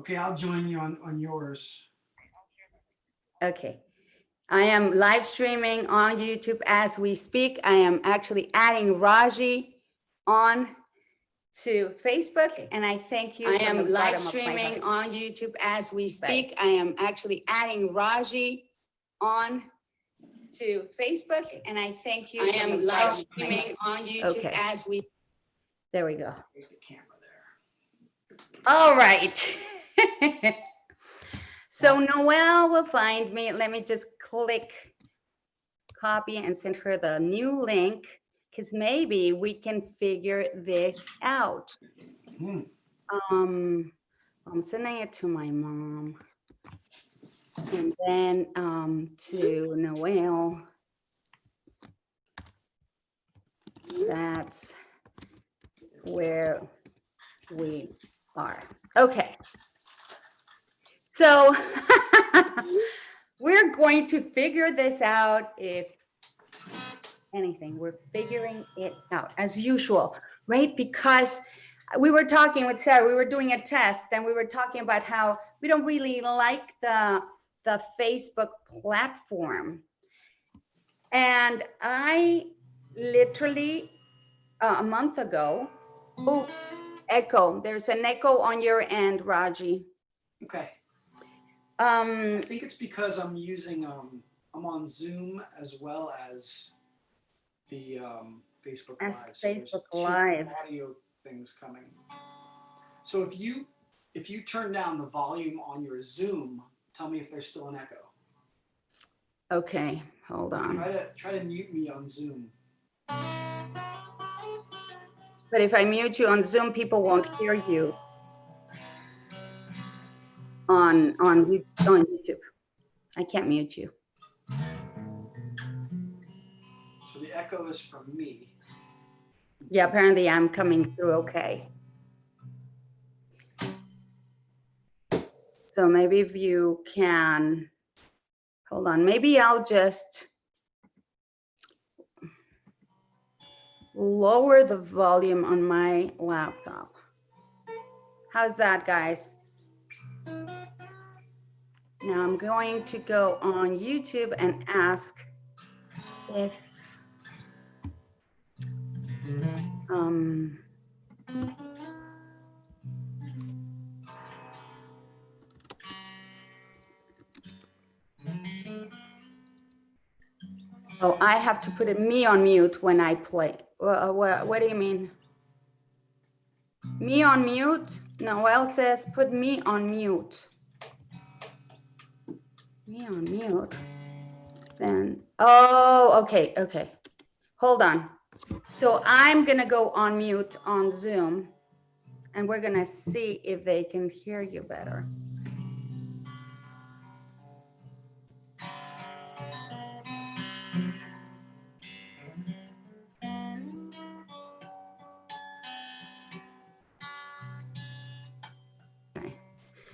Okay, I'll join you on yours. Okay. I am live streaming on YouTube as we speak. I am actually adding Raji on to Facebook, and I thank you. I am live streaming on YouTube as we speak. I am actually adding Raji on to Facebook, and I thank you. I am live streaming on YouTube as we. There we go. There's the camera there. All right. So Noelle will find me. Let me just click copy and send her the new link, because maybe we can figure this out. I'm sending it to my mom, and then to Noelle. That's where we are. Okay. So we're going to figure this out. If anything, we're figuring it out as usual, right? Because we were talking with Sarah, we were doing a test, and we were talking about how we don't really like the Facebook platform. And I literally a month ago, oh, echo, there's an echo on your end, Raji. Okay. I think it's because I'm using I'm on Zoom as well as the Facebook Live. So Facebook Live. Audio things coming. So if you turn down the volume on your Zoom, tell me if there's still an echo. Okay, hold on. Try to mute me on Zoom. But if I mute you on Zoom, people won't hear you on YouTube. I can't mute you. So the echo is from me. Yeah, apparently I'm coming through okay. So maybe if you can, hold on, maybe I'll just lower the volume on my laptop. How's that, guys? Now I'm going to go on YouTube and ask if oh, I have to put me on mute when I play. What do you mean? Me on mute? Noelle says, put me on mute. Me on mute. Then, oh, okay. Hold on. So I'm gonna go on mute on Zoom, and we're gonna see if they can hear you better.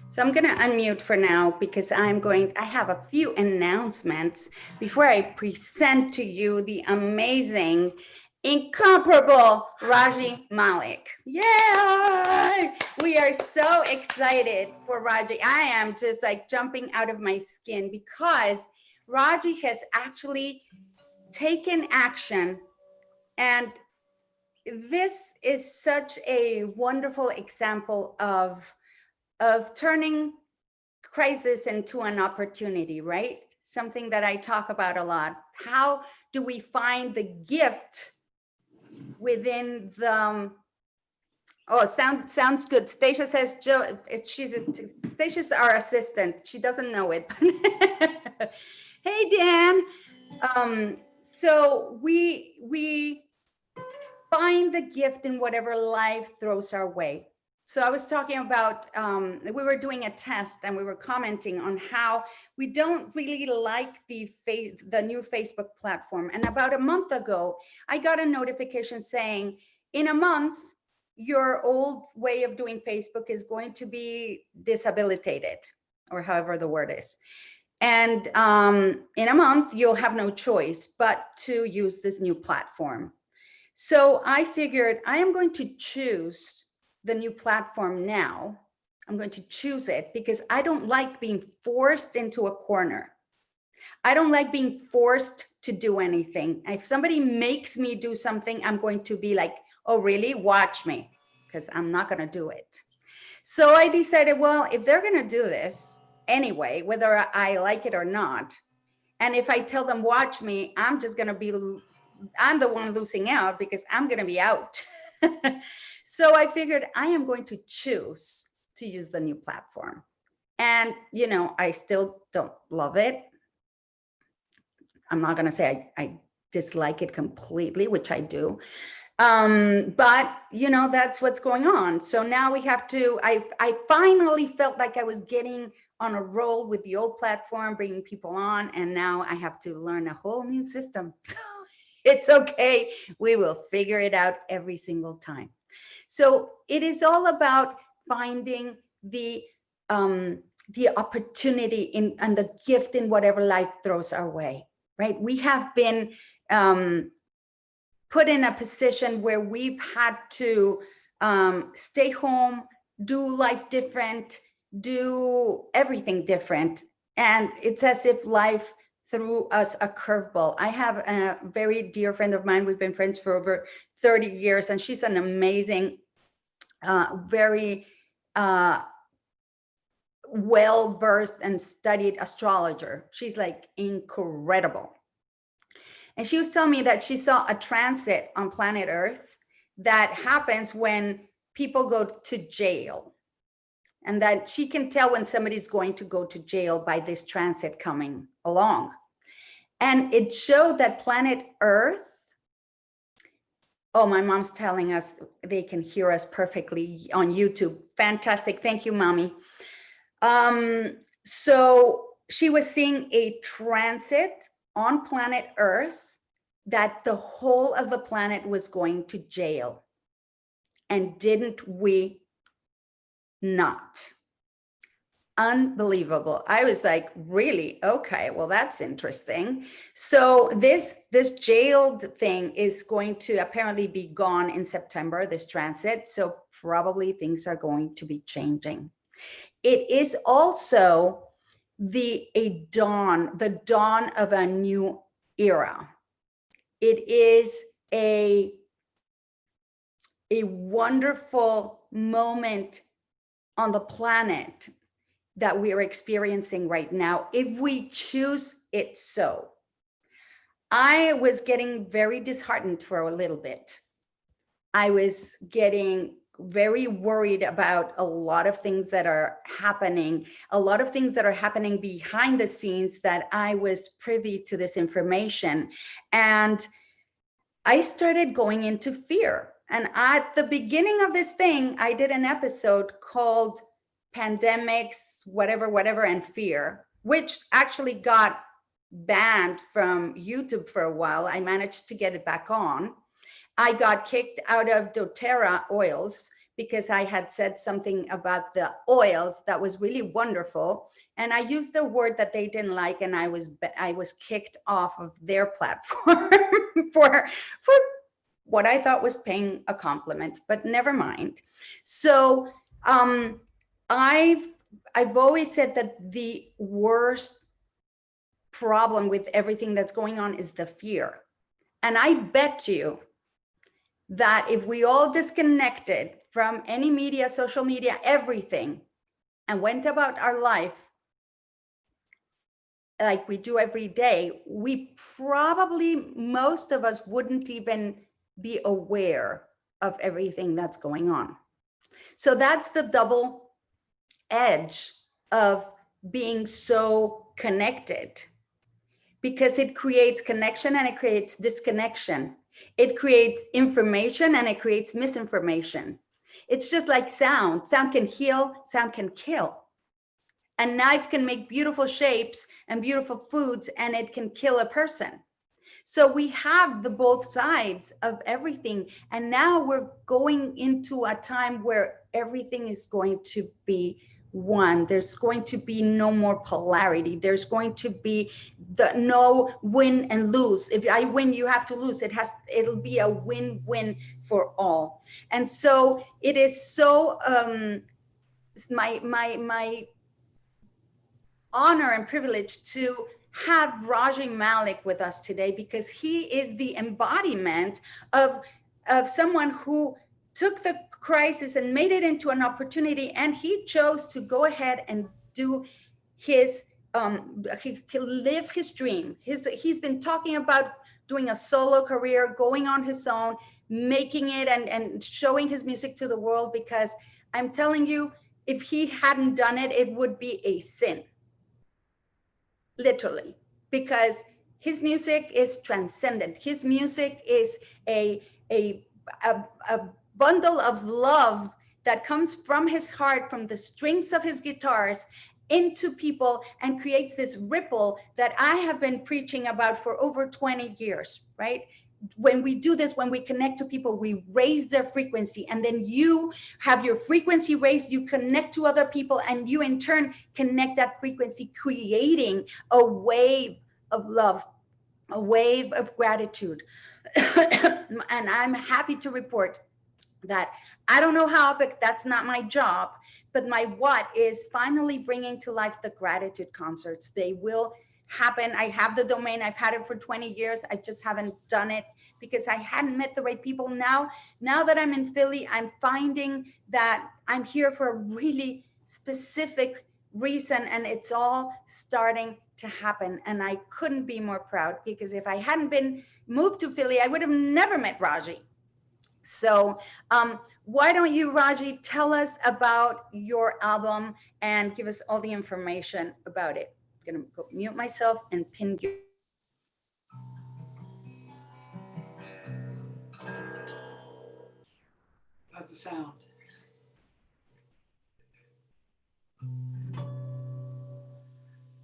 So I'm going to unmute for now, because I have a few announcements before I present to you the amazing, incomparable Raji Malik. Yay! We are so excited for Raji. I am just like jumping out of my skin, because Raji has actually taken action, and this is such a wonderful example of turning crisis into an opportunity, right? Something that I talk about a lot. How do we find the gift within the, oh, sounds good. Stacia says, Stacia's our assistant. She doesn't know it. Hey, Dan. So we find the gift in whatever life throws our way. So I was talking about, we were doing a test, and we were commenting on how we don't really like the new Facebook platform. And about a month ago, I got a notification saying, in a month, your old way of doing Facebook is going to be disabilitated, or however the word is. And in a month, you'll have no choice but to use this new platform. So I figured I am going to choose the new platform now, I'm going to choose it because I don't like being forced into a corner. I don't like being forced to do anything. If somebody makes me do something, I'm going to be like, oh, really? Watch me, because I'm not going to do it. So I decided, well, if they're going to do this anyway, whether I like it or not, and if I tell them, watch me, I'm just going to be, I'm the one losing out because I'm going to be out. So I figured I am going to choose to use the new platform. And, you know, I still don't love it. I'm not going to say I dislike it completely, which I do. But you know, that's what's going on. So now we have to, I finally felt like I was getting on a roll with the old platform, bringing people on, and now I have to learn a whole new system. It's okay. We will figure it out every single time. So it is all about finding the opportunity in and the gift in whatever life throws our way, right? We have been put in a position where we've had to stay home, do life different, do everything different. And it's as if life threw us a curveball. I have a very dear friend of mine. We've been friends for over 30 years, and she's an amazing, very well-versed and studied astrologer. She's like incredible. And she was telling me that she saw a transit on planet Earth that happens when people go to jail, and that she can tell when somebody's going to go to jail by this transit coming along. And it showed that planet Earth, oh, my mom's telling us they can hear us perfectly on YouTube. Fantastic. Thank you, Mommy. So she was seeing a transit on planet Earth that the whole of the planet was going to jail. And didn't we not? Unbelievable. I was like, really? Okay, well, that's interesting. So this jailed thing is going to apparently be gone in September, this transit. So probably things are going to be changing. It is also the dawn of a new era. It is a wonderful moment on the planet that we are experiencing right now, if we choose it so. I was getting very disheartened for a little bit. I was getting very worried about a lot of things that are happening, behind the scenes that I was privy to this information. And I started going into fear. And at the beginning of this thing, I did an episode called Pandemics, whatever, and Fear, which actually got banned from YouTube for a while. I managed to get it back on. I got kicked out of doTERRA oils because I had said something about the oils that was really wonderful. And I used a word that they didn't like, and I was kicked off of their platform for what I thought was paying a compliment, but never mind. So I've always said that the worst problem with everything that's going on is the fear. And I bet you that if we all disconnected from any media, social media, everything, and went about our life like we do every day, we probably, most of us wouldn't even be aware of everything that's going on. So that's the double edge of being so connected, because it creates connection and it creates disconnection. It creates information and it creates misinformation. It's just like sound. Sound can heal, sound can kill. A knife can make beautiful shapes and beautiful foods, and it can kill a person. So we have the both sides of everything. And now we're going into a time where everything is going to be one. There's going to be no more polarity. There's going to be no win and lose. If I win, you have to lose. It'll be a win-win for all. And so it is so my honor and privilege to have Raji Malik with us today, because he is the embodiment of someone who took the crisis and made it into an opportunity, and he chose to go ahead and do his he live his dream. He's been talking about doing a solo career, going on his own, making it, and showing his music to the world, because I'm telling you, if he hadn't done it, it would be a sin, literally, because his music is transcendent. His music is a a a bundle of love that comes from his heart, from the strings of his guitars into people, and creates this ripple that I have been preaching about for over 20 years, right? When we do this, when we connect to people, we raise their frequency, and then you have your frequency raised, you connect to other people, and you in turn connect that frequency, creating a wave of love, a wave of gratitude. And I'm happy to report that I don't know how, but that's not my job. But my what is finally bringing to life the gratitude concerts. They will happen. I have the domain. I've had it for 20 years. I just haven't done it because I hadn't met the right people. Now that I'm in Philly, I'm finding that I'm here for a really specific reason, and it's all starting to happen. And I couldn't be more proud, because if I hadn't been moved to Philly, I would have never met Raji. So why don't you, Raji, tell us about your album and give us all the information about it. I'm going to go mute myself and pin you. How's the sound?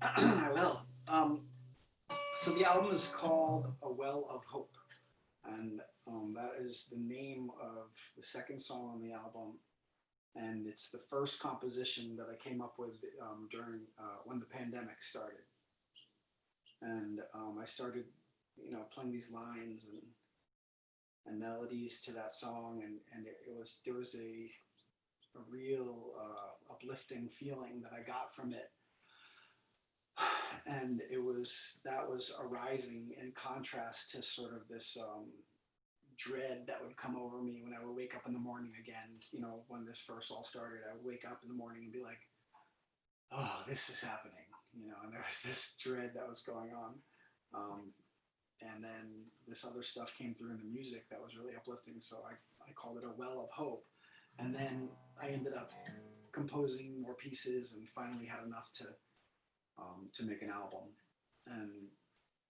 I will. So the album is called A Well of Hope, and that is the name of the second song on the album, and it's the first composition that I came up with during when the pandemic started, and I started, playing these lines and melodies to that song, and there was a real uplifting feeling that I got from it. And that was arising in contrast to sort of this dread that would come over me when I would wake up in the morning again. When this first all started, I would wake up in the morning and be like, "Oh, this is happening," and there was this dread that was going on. And then this other stuff came through in the music that was really uplifting, so I called it A Well of Hope. And then I ended up composing more pieces and finally had enough to make an album. And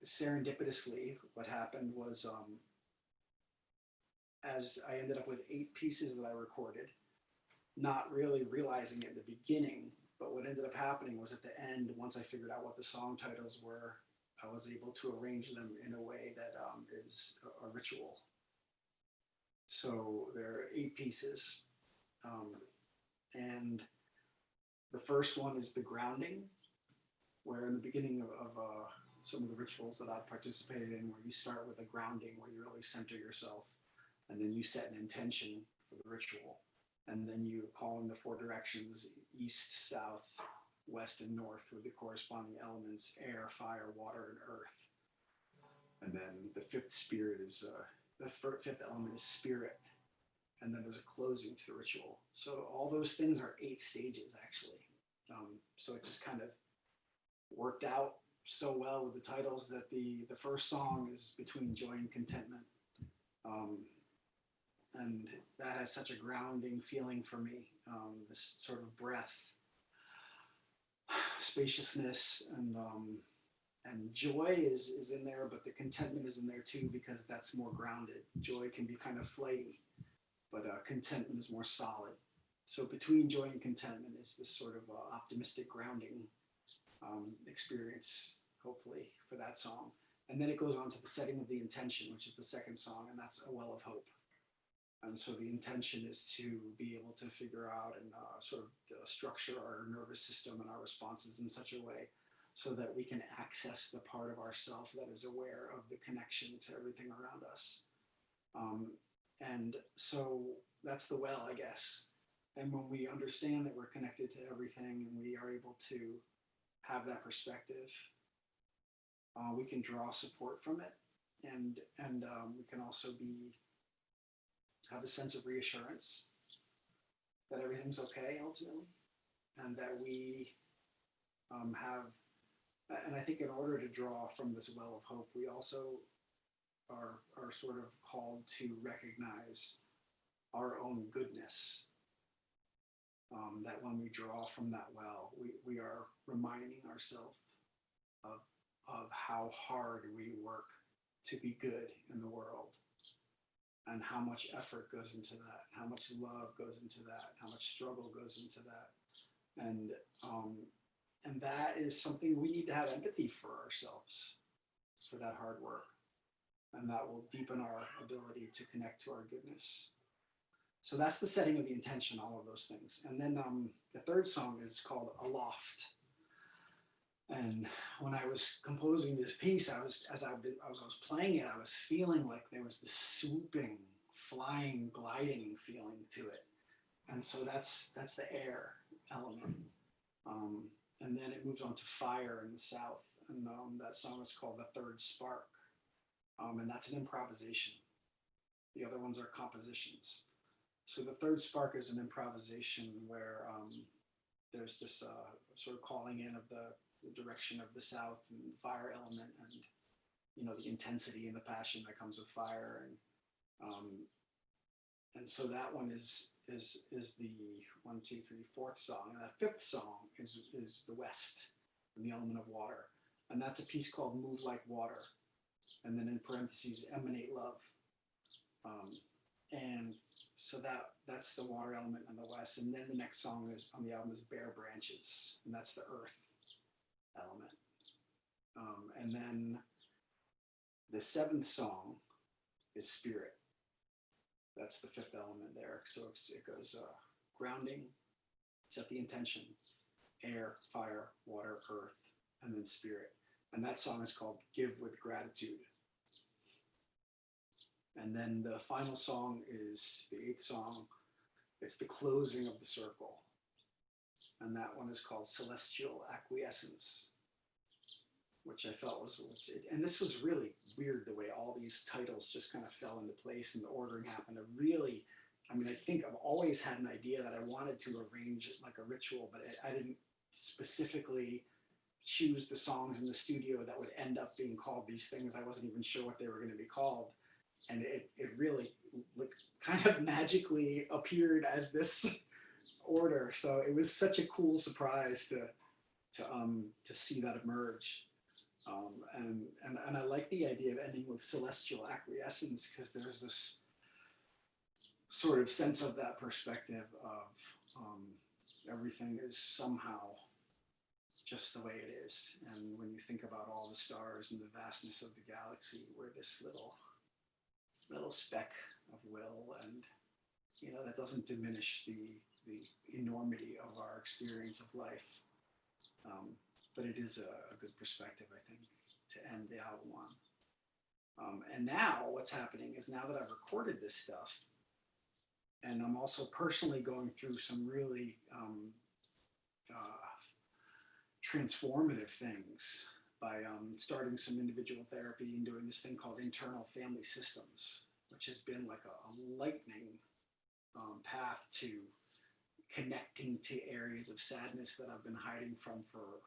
serendipitously, what happened was, as I ended up with 8 pieces that I recorded, not really realizing it in the beginning, but what ended up happening was at the end, once I figured out what the song titles were, I was able to arrange them in a way that is a ritual. So there are 8 pieces, and the first one is the grounding, where in the beginning of some of the rituals that I've participated in, where you start with a grounding, where you really center yourself, and then you set an intention for the ritual, and then you call in the 4 directions: east, south, west, and north, with the corresponding elements: air, fire, water, and earth. And then the 5th spirit is the 5th element is spirit, and then there's a closing to the ritual. So all those things are 8 stages actually. So it just kind of worked out so well with the titles that the first song is Between Joy and Contentment, and that has such a grounding feeling for me. This sort of breath, spaciousness, and joy is in there, but the contentment is in there too, because that's more grounded. Joy can be kind of flighty, but contentment is more solid. So Between Joy and Contentment is this sort of optimistic grounding experience, hopefully, for that song. And then it goes on to the setting of the intention, which is the second song, and that's A Well of Hope. And so the intention is to be able to figure out and sort of structure our nervous system and our responses in such a way so that we can access the part of ourself that is aware of the connection to everything around us. And so that's the well, I guess. And when we understand that we're connected to everything and we are able to have that perspective, we can draw support from it, and we can also have a sense of reassurance that everything's okay ultimately, and that we have. And I think in order to draw from this well of hope, we also are sort of called to recognize our own goodness. That when we draw from that well, we are reminding ourselves of how hard we work to be good in the world, and how much effort goes into that, how much love goes into that, how much struggle goes into that, and that is something we need to have empathy for ourselves, for that hard work, and that will deepen our ability to connect to our goodness. So that's the setting of the intention, all of those things. And then the third song is called Aloft. And when I was composing this piece, as I was playing it, I was feeling like there was this swooping, flying, gliding feeling to it. And so that's the air element. And then it moves on to fire in the south. And that song is called The Third Spark. And that's an improvisation. The other ones are compositions. So the third spark is an improvisation where there's this sort of calling in of the direction of the south and the fire element, and the intensity and the passion that comes with fire, and so that one is the 1, 2, 3, fourth song, and that fifth song is the west and the element of water, and that's a piece called Move Like Water, and then in parentheses Emanate Love. And so that's the water element in the west. And then the next song is on the album is Bare Branches, and that's the earth element. And then the seventh song is Spirit. That's the fifth element there. So it goes grounding, set the intention, air, fire, water, earth, and then spirit. And that song is called Give with Gratitude. And then the final song is the eighth song. It's the closing of the circle. And that one is called Celestial Acquiescence, which I felt and this was really weird the way all these titles just kind of fell into place and the ordering happened. I think I've always had an idea that I wanted to arrange it like a ritual, but I didn't specifically choose the songs in the studio that would end up being called these things. I wasn't even sure what they were going to be called. And it really kind of magically appeared as this order. So it was such a cool surprise to see that emerge. And I like the idea of ending with celestial acquiescence, because there's this sort of sense of that perspective of everything is somehow just the way it is. And when you think about all the stars and the vastness of the galaxy, we're this little speck of will, and that doesn't diminish the enormity of our experience of life, but it is a good perspective, I think, to end the album on. And now what's happening is, now that I've recorded this stuff, and I'm also personally going through some really transformative things by starting some individual therapy and doing this thing called internal family systems, which has been like a lightning path to connecting to areas of sadness that I've been hiding from for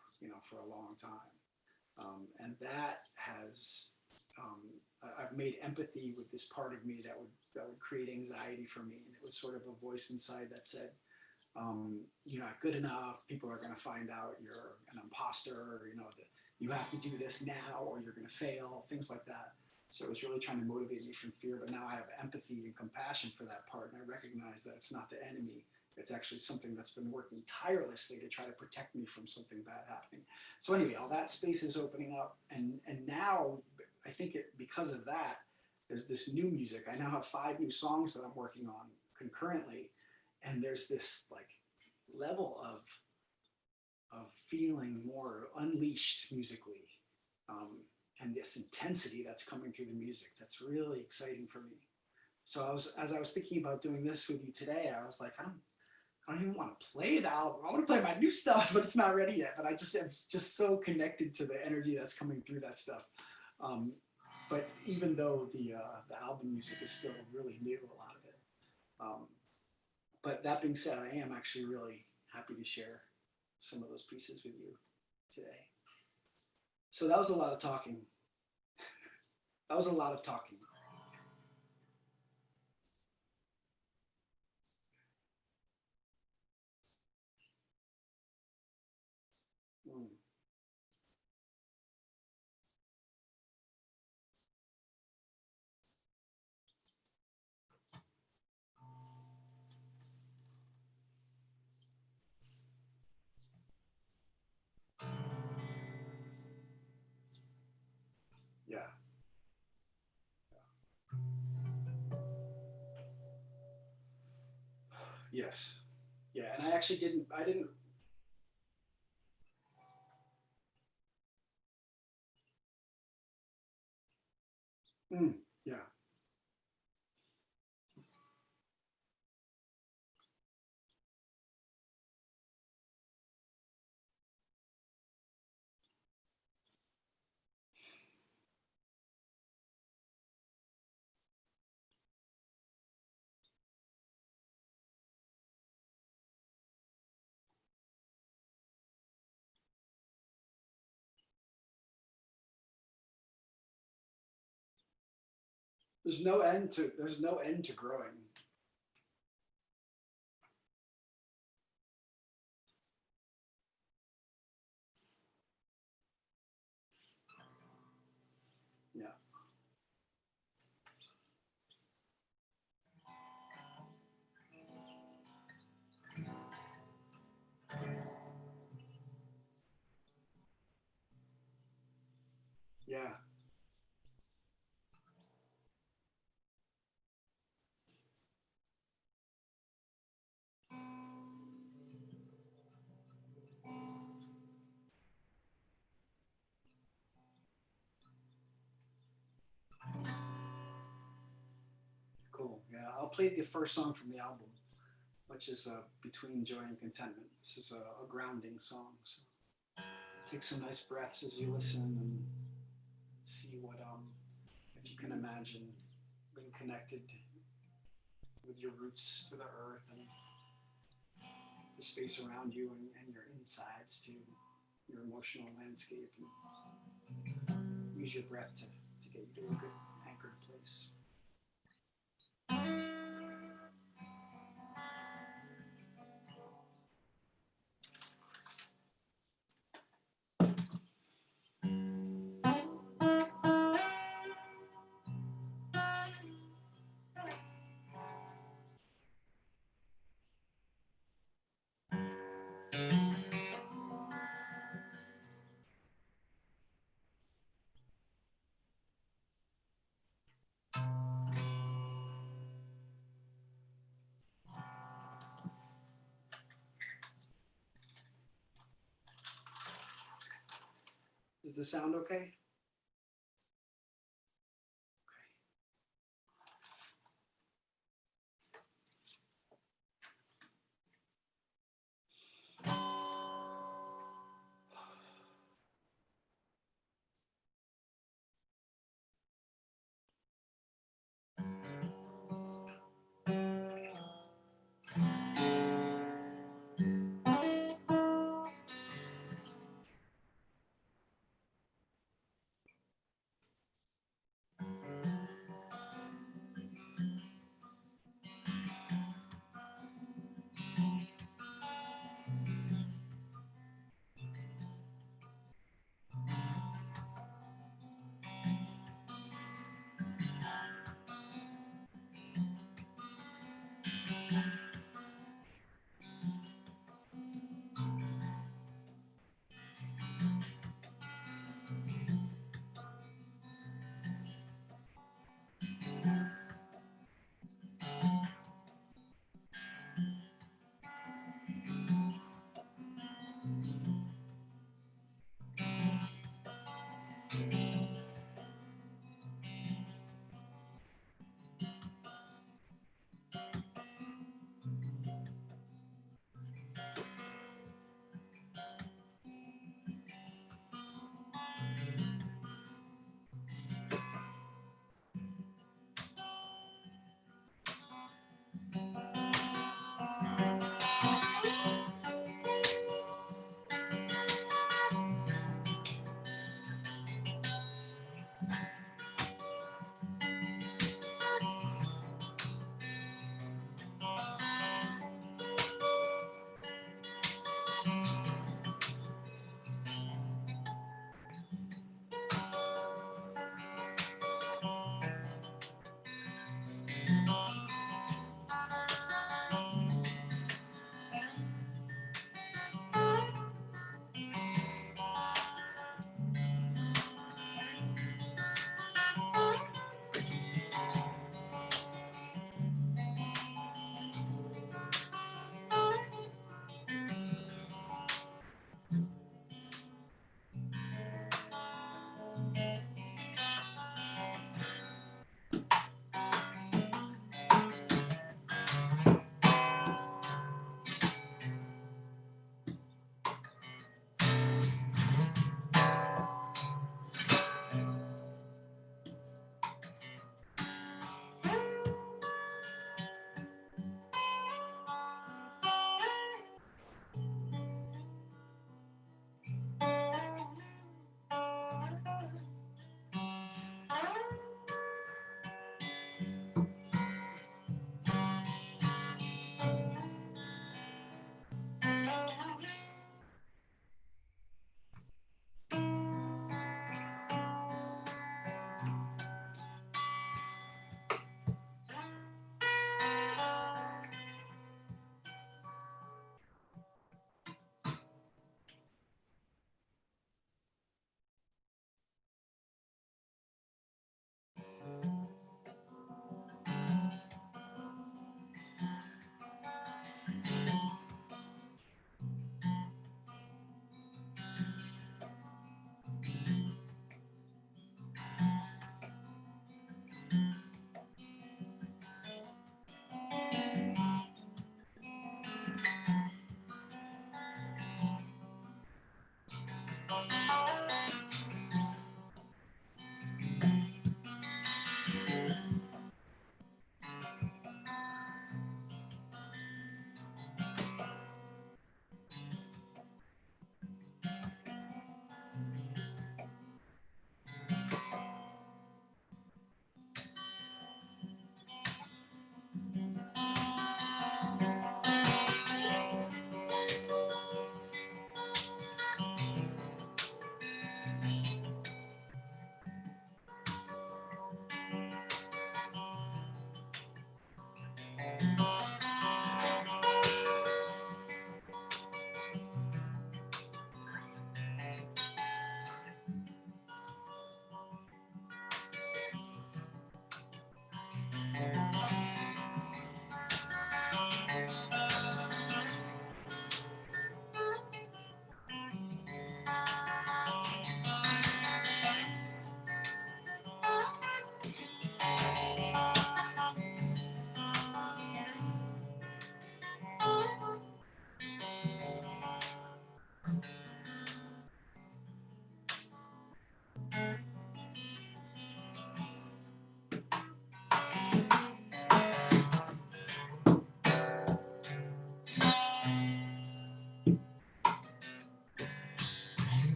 a long time. And that has, I've made empathy with this part of me that would create anxiety for me. And it was sort of a voice inside that said, you're not good enough. People are going to find out you're an imposter, that you have to do this now or you're going to fail, things like that. So it was really trying to motivate me from fear. But now I have empathy and compassion for that part. And I recognize that it's not the enemy. It's actually something that's been working tirelessly to try to protect me from something bad happening. So anyway, all that space is opening up. And now I think because of that, there's this new music. I now have 5 new songs that I'm working on concurrently. And there's this level of feeling more unleashed musically, and this intensity that's coming through the music that's really exciting for me. So as I was thinking about doing this with you today, I was like, I don't even want to play the album. I want to play my new stuff, but it's not ready yet. But I just am just so connected to the energy that's coming through that stuff. But even though the album music is still really new, a lot of it. But that being said, I am actually really happy to share some of those pieces with you today. So that was a lot of talking. That was a lot of talking. Mm. Yeah. Yes. Yeah, and I actually didn't. I didn't. Yeah. There's no end to. There's no end to growing. Yeah. Yeah. Cool. Yeah. I'll play the first song from the album, which is Between Joy and Contentment. This is a grounding song. So take some nice breaths as you listen and see what, if you can imagine being connected with your roots to the earth and the space around you and your insides to your emotional landscape. And use your breath to get you to a good anchored place. Is the sound okay?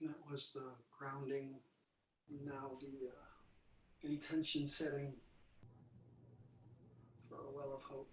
That was the grounding. Now the intention setting for a well of hope.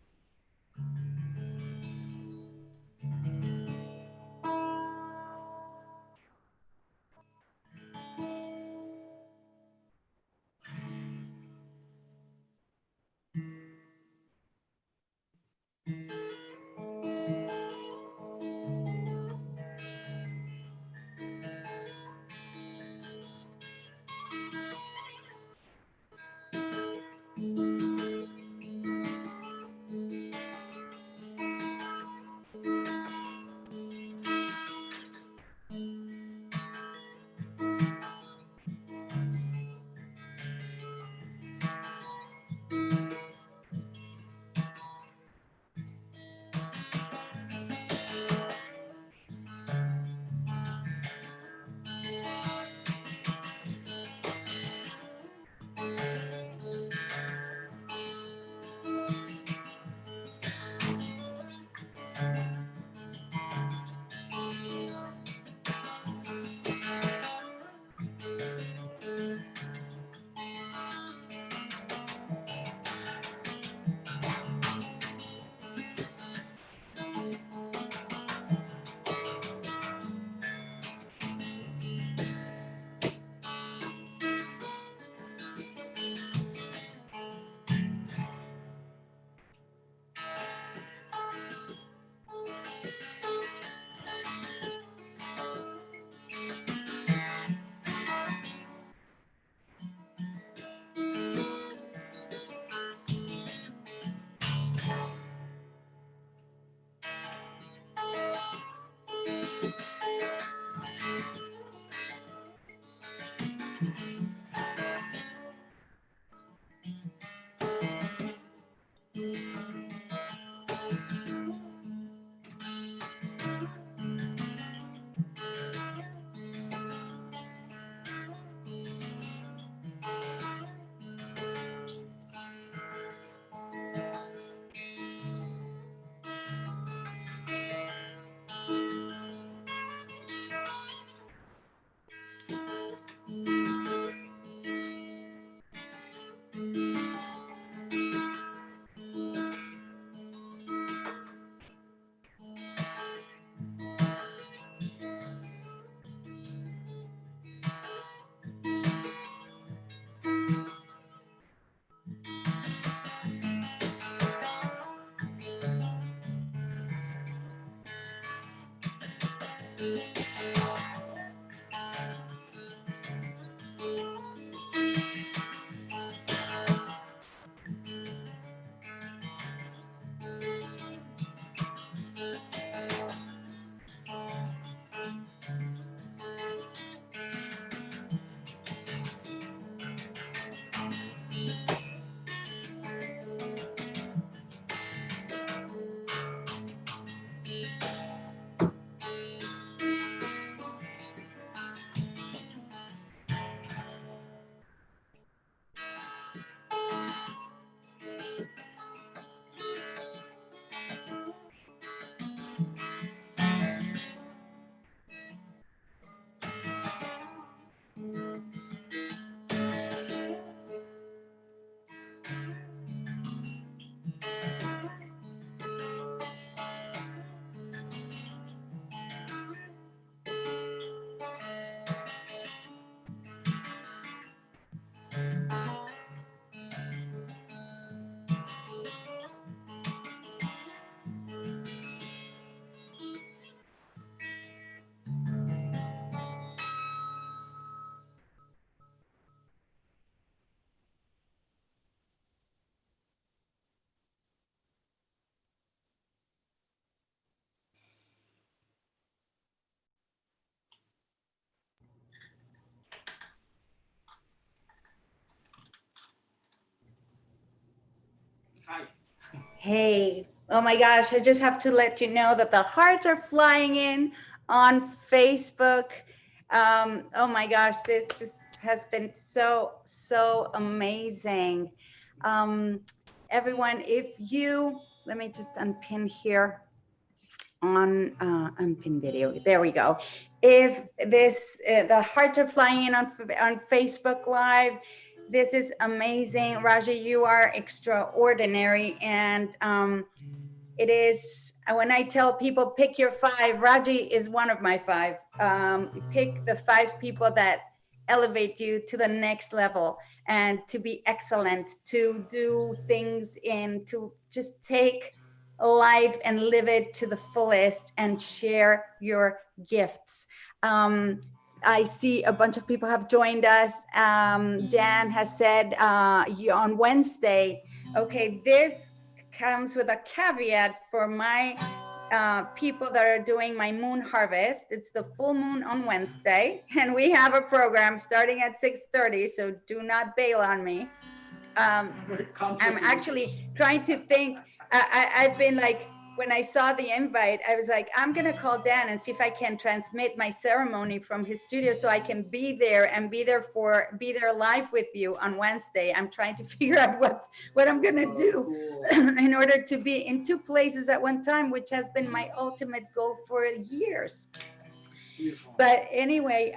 Hi. Hey, oh my gosh, I just have to let you know that the hearts are flying in on Facebook. Oh my gosh, has been so amazing. Everyone, if you, let me just unpin here. on pin video. There we go. If this the hearts are flying in on Facebook Live. This is amazing, Raji. You are extraordinary, and it is when I tell people pick your five. Raji is one of my five. Pick the five people that elevate you to the next level and to be excellent, to do things in, to just take life and live it to the fullest and share your gifts. I see a bunch of people have joined us. Dan has said on Wednesday, okay, this comes with a caveat for my people that are doing my moon harvest. It's the full moon on Wednesday, and we have a program starting at 6:30, so do not bail on me. I'm actually trying to think. I've been like, when I saw the invite, I was like, I'm gonna call Dan and see if I can transmit my ceremony from his studio so I can be there and be there live with you on Wednesday. I'm trying to figure out what I'm gonna do in order to be in two places at one time, which has been my ultimate goal for years. Beautiful. But anyway,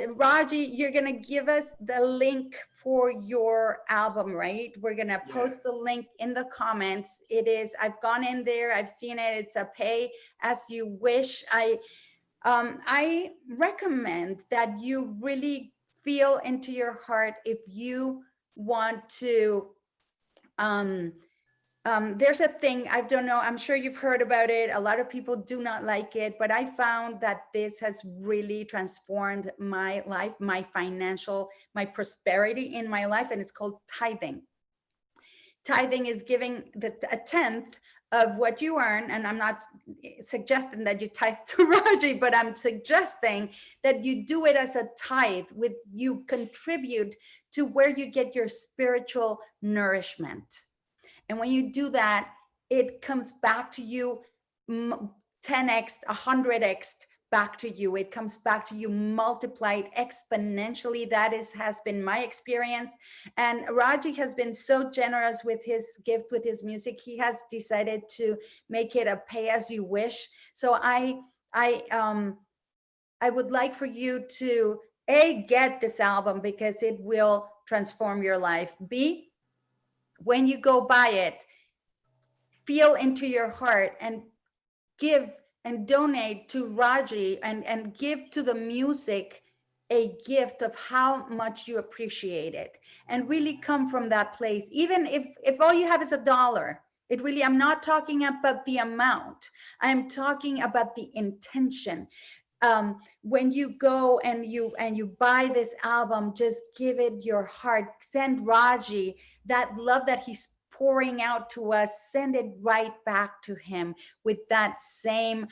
Raji, you're gonna give us the link for your album, right? We're gonna post the link in the comments. It is, I've gone in there, I've seen it. It's a pay as you wish. I recommend that you really feel into your heart if you want to there's a thing, I don't know, I'm sure you've heard about it. A lot of people do not like it, but I found that this has really transformed my life, my financial, my prosperity in my life, and it's called tithing. Tithing is giving a tenth of what you earn, and I'm not suggesting that you tithe to Raji, but I'm suggesting that you do it as a tithe, with you contribute to where you get your spiritual nourishment. And when you do that, it comes back to you 10x, 100x back to you. It comes back to you multiplied exponentially. That has been my experience. And Raji has been so generous with his gift, with his music. He has decided to make it a pay as you wish. So I would like for you to get this album, because it will transform your life. B, when you go buy it, feel into your heart and give and donate to Raji, and give to the music a gift of how much you appreciate it, and really come from that place. Even if all you have is $1, it really, I'm not talking about the amount, I'm talking about the intention. When you go and you buy this album, just give it your heart. Send Raji that love that he's pouring out to us. Send it right back to him with that same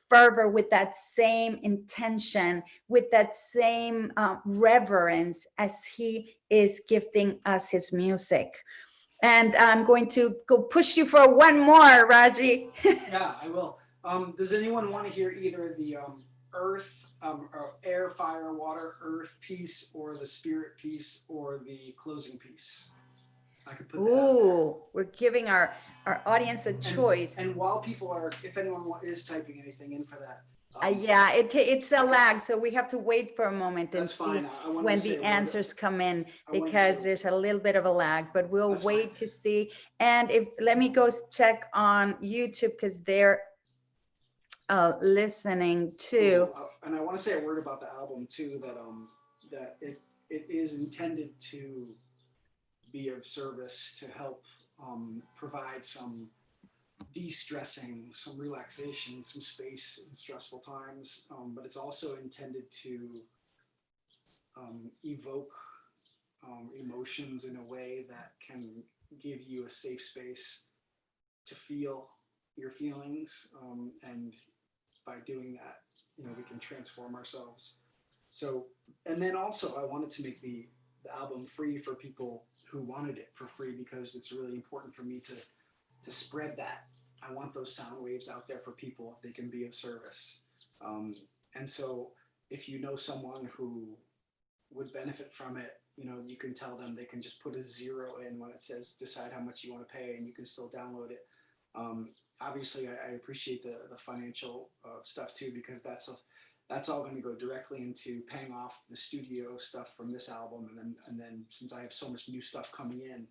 fervor, with that same intention, with that same reverence as he is gifting us his music. And I'm going to go push you for one more, Raji. Yeah, I will. Does anyone want to hear either the earth, air, fire, water, earth piece, or the spirit piece, or the closing piece? I could put that out there. We're giving our audience a choice. And while people are, if anyone is typing anything in for that. Yeah, it's a lag, so we have to wait for a moment and see fine. when the answers come in, because there's a little bit of a lag, but we'll wait to see. And let me go check on YouTube, because they're listening too. And I want to say a word about the album too, that it is intended to be of service, to help provide some de-stressing, some relaxation, some space in stressful times, but it's also intended to evoke emotions in a way that can give you a safe space to feel your feelings, and by doing that, we can transform ourselves. So, and then also I wanted to make the album free for people who wanted it for free, because it's really important for me to spread that. I want those sound waves out there for people if they can be of service. And so if you know someone who would benefit from it, you can tell them they can just put a 0 in when it says decide how much you want to pay, and you can still download it. obviously I appreciate the financial stuff too, because that's all going to go directly into paying off the studio stuff from this album, and then since I have so much new stuff coming in,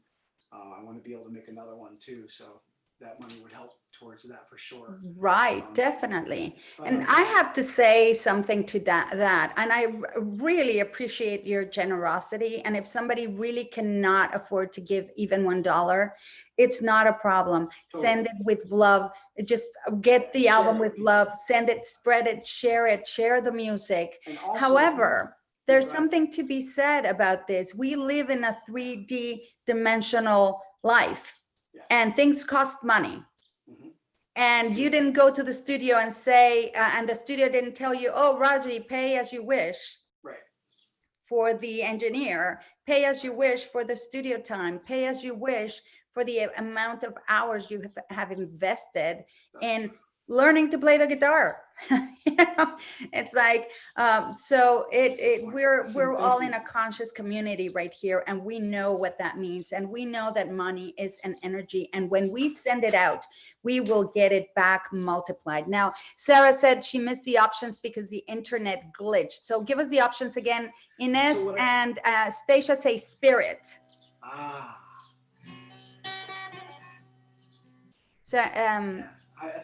I want to be able to make another one too. So that money would help towards that for sure. Right, definitely. but, And I have to say something to that. And I really appreciate your generosity. And if somebody really cannot afford to give even $1, it's not a problem. Send it with love. Just get the album with love, send it, spread it, share the music. And also, however, there's something to be said about this. We live in a 3D dimensional life, and things cost money. And you didn't go to the studio and say, and the studio didn't tell you, oh, Raji, pay as you wish. Right. For the engineer, pay as you wish for the studio time, pay as you wish for the amount of hours you have invested in learning to play the guitar. You know, it's like, so we're all in a conscious community right here, and we know what that means, and we know that money is an energy, and when we send it out, we will get it back multiplied. Now, Sarah said she missed the options because the internet glitched. So give us the options again. Inez and Stacia say spirit. So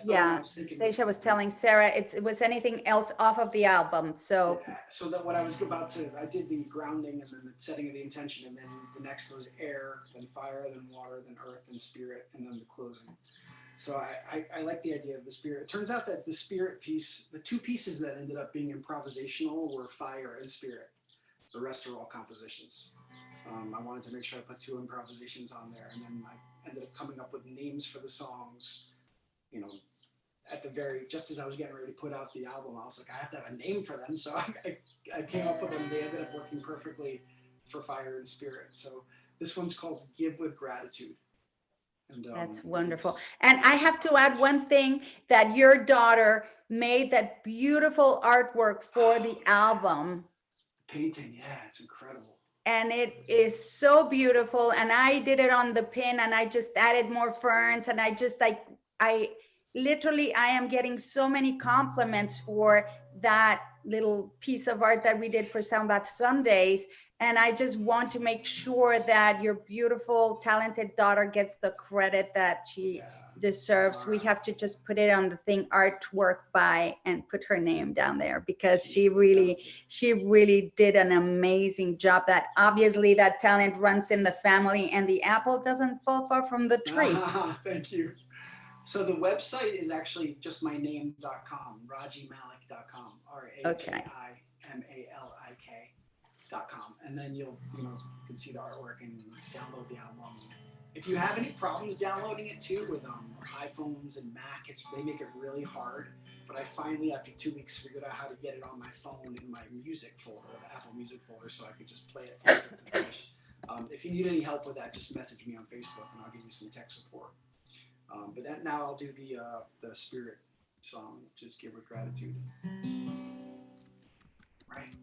yeah, Stacia was telling Sarah it was anything else off of the album. So so that what I was about to, I did the grounding and then the setting of the intention, and then the next was air, then fire, then water, then earth, then spirit, and then the closing. So I like the idea of the spirit. It turns out that the spirit piece, the two pieces that ended up being improvisational were fire and spirit. The rest are all compositions. I wanted to make sure I put 2 improvisations on there, and then I ended up coming up with names for the songs. You know, at the very, just as I was getting ready to put out the album, I was like, I have to have a name for them. So I came up with them. They ended up working perfectly for fire and spirit. So this one's called Give with Gratitude. And, that's wonderful. And I have to add one thing, that your daughter made that beautiful artwork for the album. Painting, yeah, it's incredible. And it is so beautiful. And I did it on the pin, and I just added more ferns, and I just like, I am getting so many compliments for that little piece of art that we did for Soundbath Sundays. And I just want to make sure that your beautiful, talented daughter gets the credit that she deserves. We have to just put it on the thing, artwork by, and put her name down there, because she really did an amazing job. That obviously that talent runs in the family, and the apple doesn't fall far from the tree. Thank you. So the website is actually just my name.com, rajimalik.com, RAJIMALIK.com. And then you can see the artwork and download the album. If you have any problems downloading it too with iPhones and Mac, they make it really hard. But I finally, after 2 weeks, figured out how to get it on my phone in my music folder, the Apple Music folder, so I could just play it from start to finish. If you need any help with that, just message me on Facebook and I'll give you some tech support. But now I'll do the spirit song, which is Give with Gratitude. Right.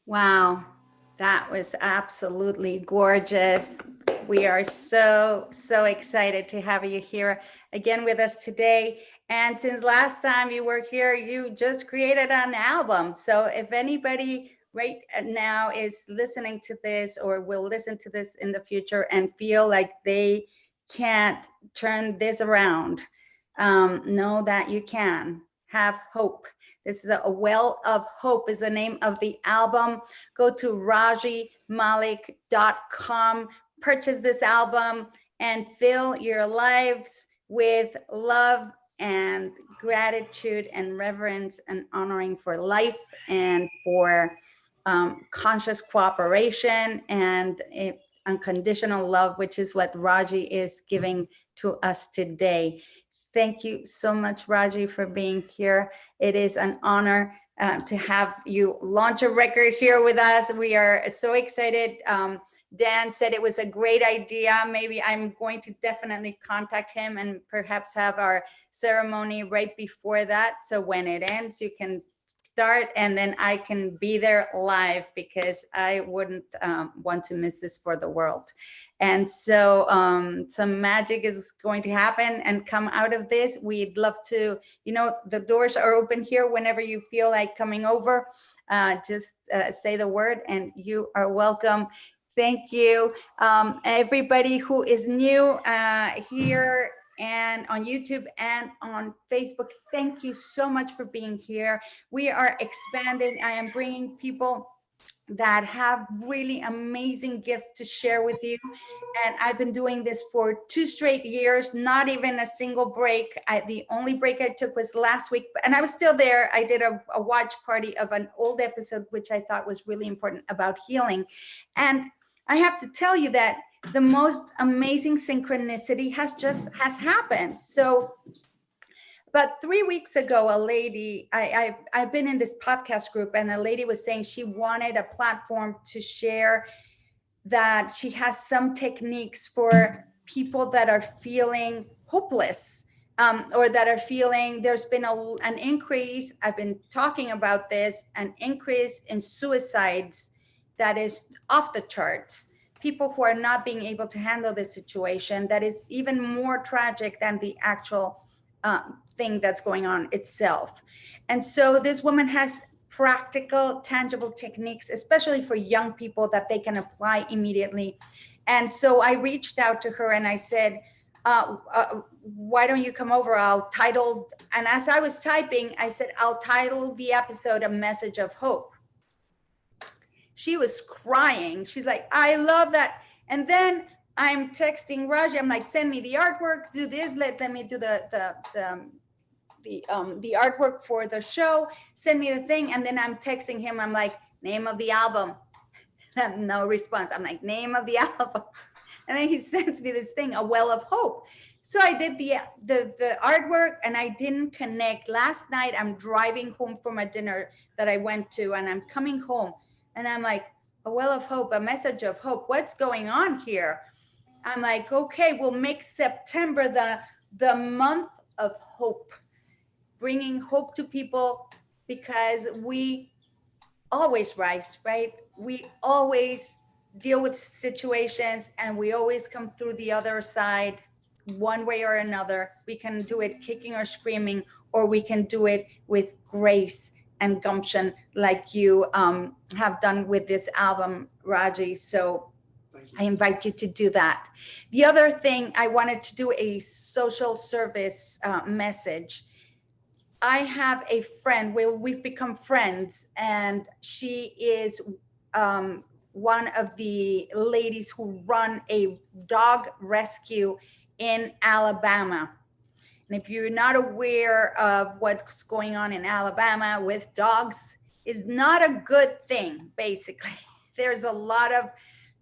Wow, that was absolutely gorgeous. We are so, so excited to have you here again with us today. And since last time you were here, you just created an album. So if anybody right now is listening to this or will listen to this in the future and feel like they can't turn this around, know that you can. Have hope. This is a well of hope is the name of the album. Go to rajimalik.com, purchase this album, and fill your lives with love and gratitude and reverence and honoring for life and for conscious cooperation and unconditional love, which is what Raji is giving to us today. Thank you so much, Raji, for being here. It is an honor to have you launch a record here with us. We are so excited. Dan said it was a great idea. Maybe I'm going to definitely contact him and perhaps have our ceremony right before that. So when it ends, you can start and then I can be there live because I wouldn't want to miss this for the world. And so some magic is going to happen and come out of this. We'd love to, the doors are open here whenever you feel like coming over. Just say the word and you are welcome. Thank you. Everybody who is new here and on YouTube and on Facebook, thank you so much for being here. We are expanding. I am bringing people that have really amazing gifts to share with you. And I've been doing this for 2 straight years, not even a single break. The only break I took was last week, and I was still there. I did a watch party of an old episode, which I thought was really important about healing. And I have to tell you that the most amazing synchronicity has happened. So about 3 weeks ago, a lady, I've been in this podcast group, and a lady was saying she wanted a platform to share that she has some techniques for people that are feeling hopeless, or that are feeling there's been an increase. I've been talking about this, an increase in suicides that is off the charts. People who are not being able to handle this situation that is even more tragic than the actual thing that's going on itself. And so this woman has practical, tangible techniques, especially for young people that they can apply immediately. And so I reached out to her and I said, why don't you come over? I'll title, and as I was typing, I said, I'll title the episode A Message of Hope. She was crying. She's like, I love that. And then I'm texting Raji. I'm like, send me the artwork, do this, let me do the artwork for the show, send me the thing. And then I'm texting him. I'm like, name of the album. No response. I'm like, name of the album. And then he sends me this thing, A Well of Hope. So I did the artwork and I didn't connect. Last night, I'm driving home from a dinner that I went to, and I'm coming home and I'm like, A Well of Hope, a message of hope. What's going on here? I'm like, okay, we'll make September the month of hope, bringing hope to people, because we always rise, right? We always deal with situations and we always come through the other side one way or another. We can do it kicking or screaming, or we can do it with grace and gumption like you have done with this album, Raji. So I invite you to do that. The other thing, I wanted to do a social service message. I have a friend where we've become friends, and she is one of the ladies who run a dog rescue in Alabama. And if you're not aware of what's going on in Alabama with dogs, is not a good thing, basically. There's a lot of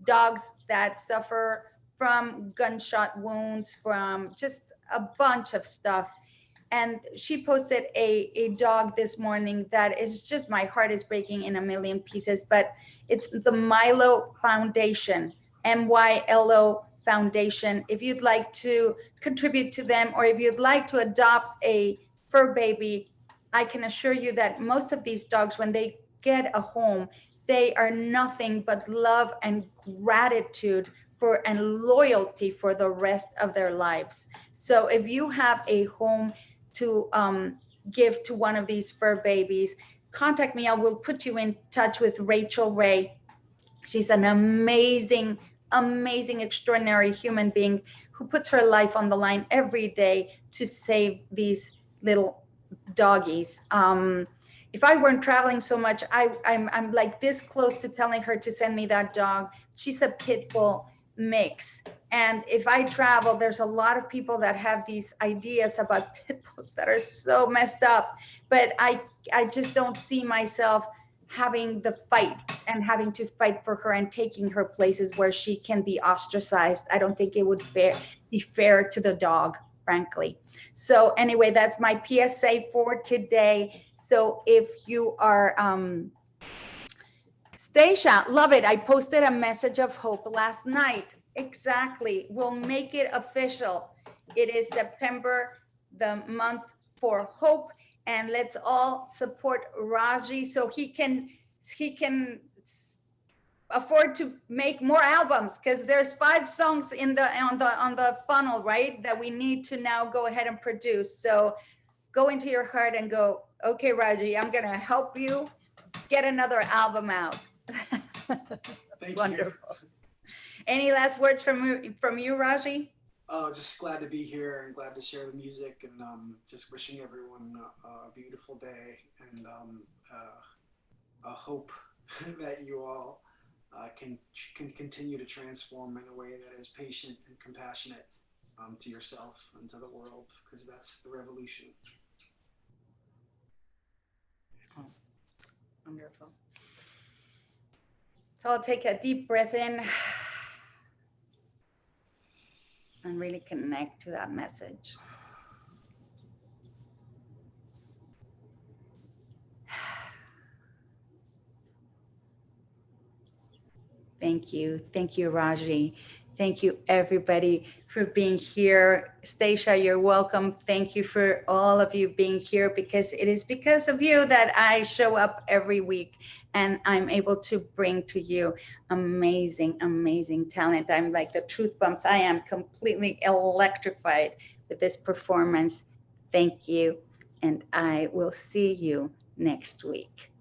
dogs that suffer from gunshot wounds, from just a bunch of stuff. And she posted a dog this morning that is just, my heart is breaking in a million pieces, but it's the Milo Foundation, MYLO Foundation. If you'd like to contribute to them, or if you'd like to adopt a fur baby, I can assure you that most of these dogs, when they get a home, they are nothing but love and gratitude for and loyalty for the rest of their lives. So if you have a home to give to one of these fur babies, contact me. I will put you in touch with Rachel Ray. She's an amazing, amazing, extraordinary human being who puts her life on the line every day to save these little doggies. If I weren't traveling so much, I'm like this close to telling her to send me that dog. She's a pit bull mix. And if I travel, there's a lot of people that have these ideas about pit bulls that are so messed up. But I just don't see myself having the fights and having to fight for her and taking her places where she can be ostracized. I don't think it would be fair to the dog, frankly. So anyway, that's my PSA for today. So if you are Stacia, love it. I posted a message of hope last night. Exactly. We'll make it official. It is September, the month for hope, and let's all support Raji so he can afford to make more albums, because there's 5 songs in on the funnel, right, that we need to now go ahead and produce. So go into your heart and go, okay, Raji, I'm gonna help you get another album out. Thank Wonderful. Any last words from you, Raji? Oh, just glad to be here and glad to share the music, and just wishing everyone a beautiful day, and a hope that you all can continue to transform in a way that is patient and compassionate to yourself and to the world, because that's the revolution. Oh, wonderful. So I'll take a deep breath in and really connect to that message. Thank you. Thank you, Raji. Thank you, everybody, for being here. Stacia, you're welcome. Thank you for all of you being here, because it is because of you that I show up every week and I'm able to bring to you amazing, amazing talent. I'm like the truth bumps. I am completely electrified with this performance. Thank you. And I will see you next week.